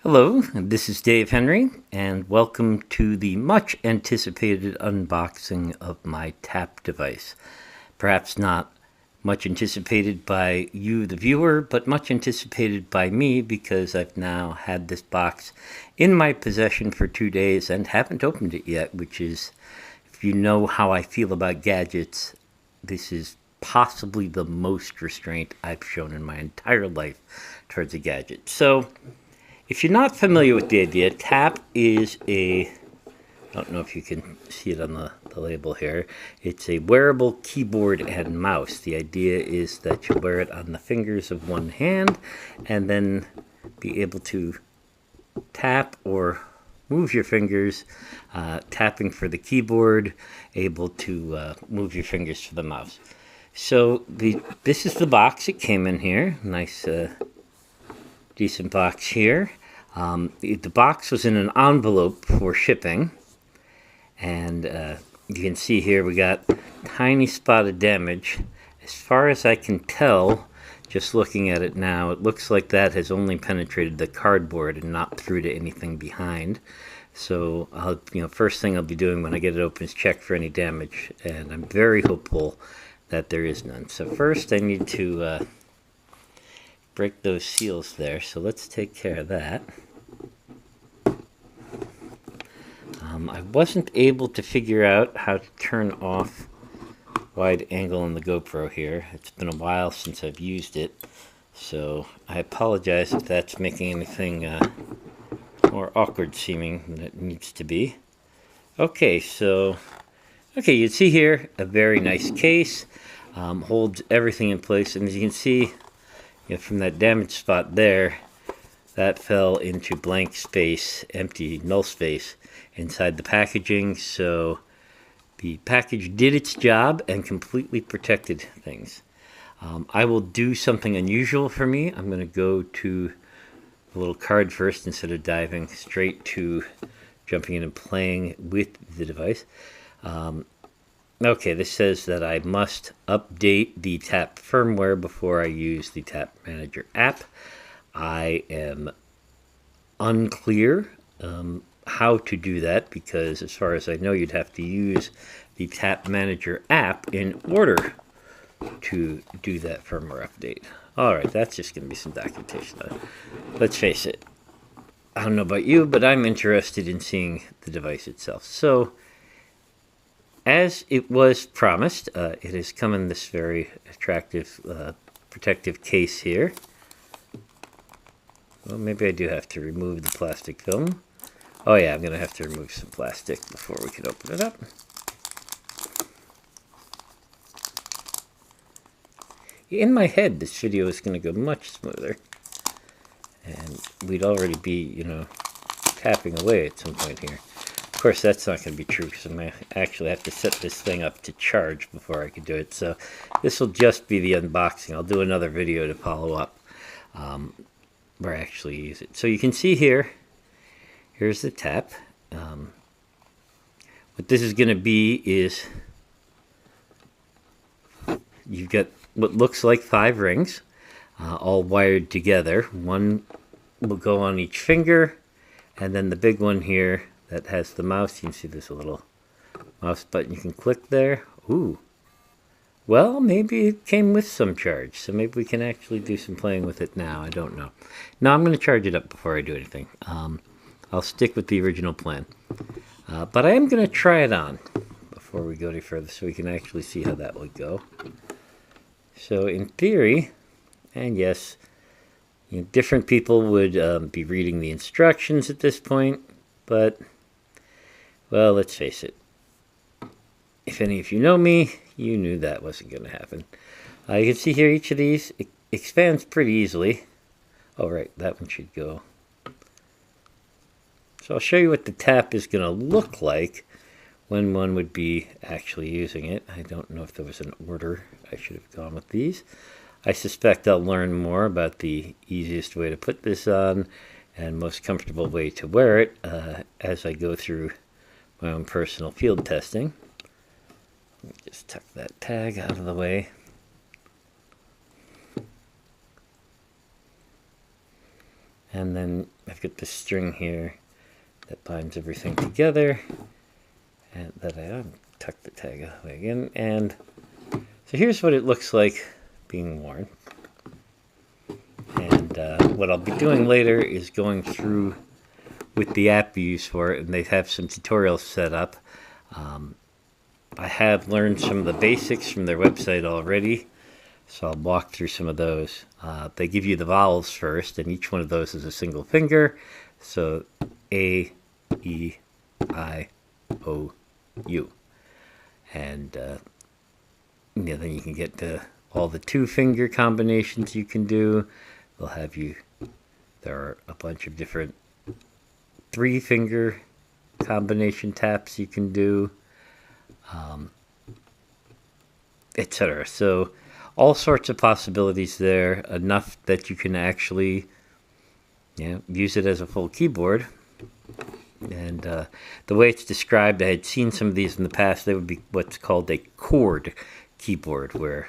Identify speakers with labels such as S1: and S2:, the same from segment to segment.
S1: Hello, this is Dave Henry, and welcome to the much anticipated unboxing of my tap device. Perhaps not much anticipated by you, the viewer, but much anticipated by me because I've now had this box in my possession for 2 days and haven't opened it yet, which is, if you know how I feel about gadgets, this is possibly the most restraint I've shown in my entire life towards a gadget. So, if you're not familiar with the idea, tap is I don't know if you can see it on the label here, it's a wearable keyboard and mouse. The idea is that you wear it on the fingers of one hand and then be able to tap or move your fingers, tapping for the keyboard, able to move your fingers for the mouse. So this is the box it came in here. Nice decent box here. The box was in an envelope for shipping, and you can see here we got tiny spot of damage. As far as I can tell, just looking at it now, it looks like that has only penetrated the cardboard and not through to anything behind. So first thing I'll be doing when I get it open is check for any damage, and I'm very hopeful that there is none. So first I need to break those seals there, so let's take care of that. I wasn't able to figure out how to turn off wide angle on the GoPro here. It's been a while since I've used it, so I apologize if that's making anything more awkward seeming than it needs to be. Okay, so you see here a very nice case, holds everything in place, and as you can see, from that damaged spot there, that fell into blank space, empty, null space inside the packaging. So the package did its job and completely protected things. I will do something unusual for me. I'm going to go to a little card first instead of diving straight to jumping in and playing with the device. Okay, this says that I must update the tap firmware before I use the Tap Manager app. I am unclear how to do that because, as far as I know, you'd have to use the Tap Manager app in order to do that firmware update. Alright, that's just going to be some documentation. Let's face it, I don't know about you, but I'm interested in seeing the device itself. So, as it was promised, it has come in this very attractive protective case here. Well, maybe I do have to remove the plastic film. Oh yeah, I'm going to have to remove some plastic before we can open it up. In my head, this video is going to go much smoother. And we'd already be, tapping away at some point here. Of course, that's not going to be true because I might actually have to set this thing up to charge before I can do it. So this will just be the unboxing. I'll do another video to follow up where I actually use it. So you can see here, here's the tap. What this is going to be is you've got what looks like 5 rings all wired together. One will go on each finger, and then the big one here that has the mouse. You can see there's a little mouse button you can click there. Ooh. Well, maybe it came with some charge, so maybe we can actually do some playing with it now. I don't know. No, I'm going to charge it up before I do anything. I'll stick with the original plan. But I am going to try it on before we go any further so we can actually see how that would go. So in theory, and yes, different people would be reading the instructions at this point, but, well, let's face it. If any of you know me, you knew that wasn't going to happen. You can see here each of these expands pretty easily. Oh, right, that one should go. So I'll show you what the tap is going to look like when one would be actually using it. I don't know if there was an order I should have gone with these. I suspect I'll learn more about the easiest way to put this on and most comfortable way to wear it as I go through my own personal field testing. Let me just tuck that tag out of the way. And then I've got this string here that binds everything together, and that I tuck the tag away again. And so here's what it looks like being worn. And what I'll be doing later is going through with the app you use for it, and they have some tutorials set up. I have learned some of the basics from their website already, so I'll walk through some of those. They give you the vowels first, and each one of those is a single finger. So A, E, I, O, U. And then you can get to all the 2-finger combinations you can do. They'll have you, there are a bunch of different 3-finger combination taps you can do, etc. So all sorts of possibilities there, enough that you can actually use it as a full keyboard. And the way it's described, I had seen some of these in the past. They would be what's called a chord keyboard, where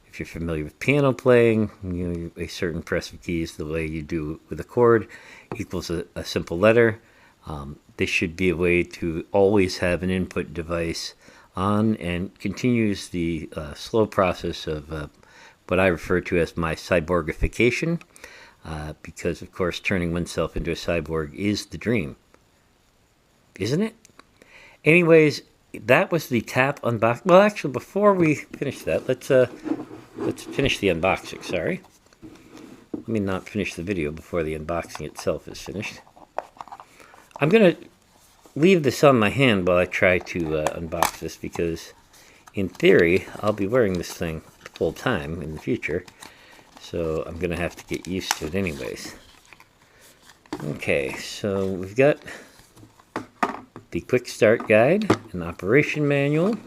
S1: if you're familiar with piano playing, a certain press of keys the way you do with a chord equals a simple letter. This should be a way to always have an input device on, and continues the slow process of what I refer to as my cyborgification, because of course turning oneself into a cyborg is the dream, isn't it? Anyways, that was the tap unbox. Well, actually, before we finish that, let's finish the unboxing. Sorry, let me not finish the video before the unboxing itself is finished. I'm gonna leave this on my hand while I try to unbox this, because in theory I'll be wearing this thing full time in the future, so I'm gonna have to get used to it anyways. Okay, so we've got the quick start guide, an operation manual,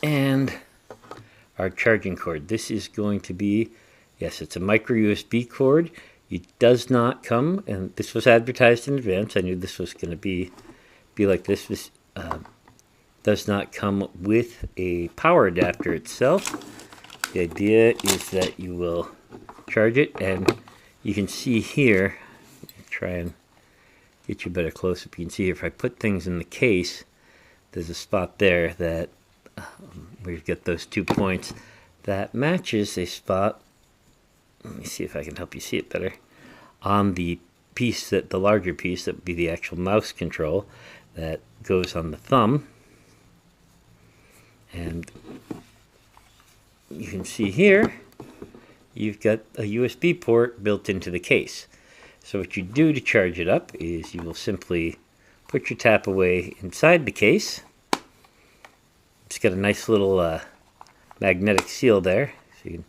S1: and our charging cord. This is going to be, yes, it's a micro USB cord. It does not come, and this was advertised in advance. I knew this was going to be like this. This does not come with a power adapter itself. The idea is that you will charge it, and you can see here, try and get you a better close-up. You can see here, if I put things in the case, there's a spot there that where you get those 2 points that matches a spot. Let me see if I can help you see it better. On the piece, that the larger piece, that would be the actual mouse control that goes on the thumb. And you can see here, you've got a USB port built into the case. So what you do to charge it up is you will simply put your tap away inside the case. It's got a nice little magnetic seal there, so you can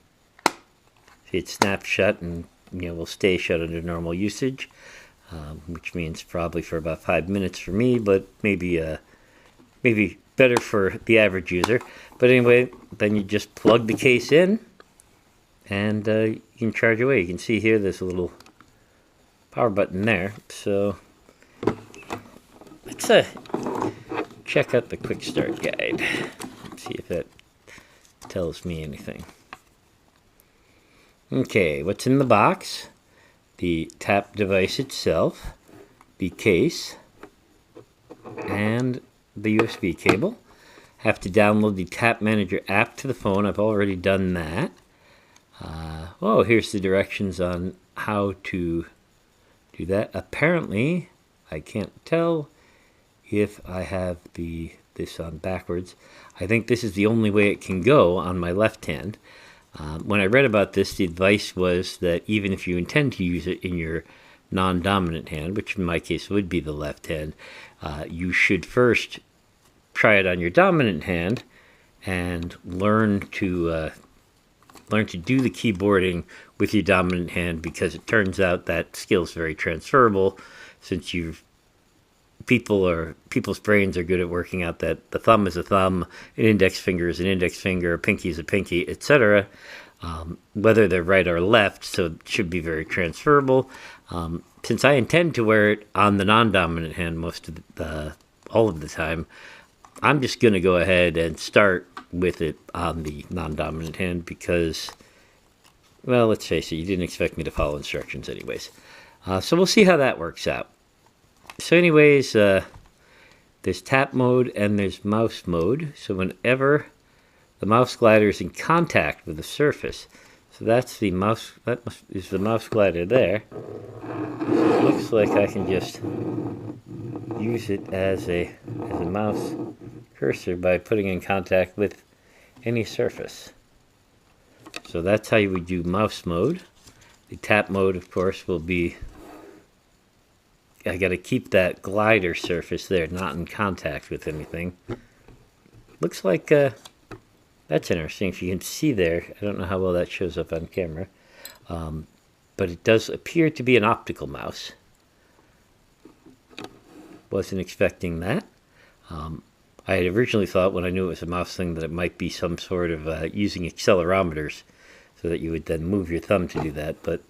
S1: see it snaps shut, and will stay shut under normal usage, which means probably for about 5 minutes for me, but maybe better for the average user. But anyway, then you just plug the case in, and you can charge away. You can see here there's a little power button there. So let's check out the quick start guide. Let's see if that tells me anything. Okay, what's in the box? The tap device itself, the case, and the USB cable. Have to download the Tap Manager app to the phone. I've already done that. Oh, here's the directions on how to do that. Apparently, I can't tell if I have this on backwards. I think this is the only way it can go on my left hand. When I read about this, the advice was that even if you intend to use it in your non-dominant hand, which in my case would be the left hand, you should first try it on your dominant hand and learn to do the keyboarding with your dominant hand, because it turns out that skill is very transferable, since people's brains are good at working out that the thumb is a thumb, an index finger is an index finger, a pinky is a pinky, etc. Whether they're right or left, so it should be very transferable. Since I intend to wear it on the non-dominant hand all of the time, I'm just going to go ahead and start with it on the non-dominant hand because, well, let's face it, you didn't expect me to follow instructions anyways. So we'll see how that works out. So anyways, there's tap mode and there's mouse mode. So whenever the mouse glider is in contact with the surface, so that's the mouse, is the mouse glider there. So it looks like I can just use it as a mouse cursor by putting in contact with any surface. So that's how you would do mouse mode. The tap mode, of course, will be, I got to keep that glider surface there, not in contact with anything. Looks like that's interesting. If you can see there, I don't know how well that shows up on camera, but it does appear to be an optical mouse. Wasn't expecting that. I had originally thought when I knew it was a mouse thing that it might be some sort of using accelerometers so that you would then move your thumb to do that, but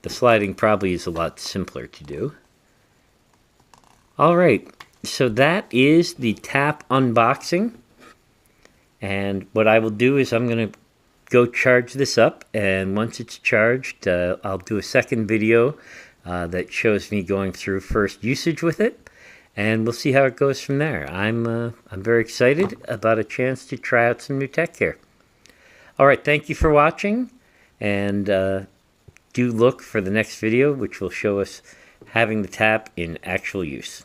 S1: the sliding probably is a lot simpler to do. Alright, so that is the tap unboxing, and what I will do is I'm going to go charge this up, and once it's charged I'll do a second video that shows me going through first usage with it, and we'll see how it goes from there. I'm very excited about a chance to try out some new tech here. Alright, thank you for watching, and do look for the next video, which will show us having the tap in actual use.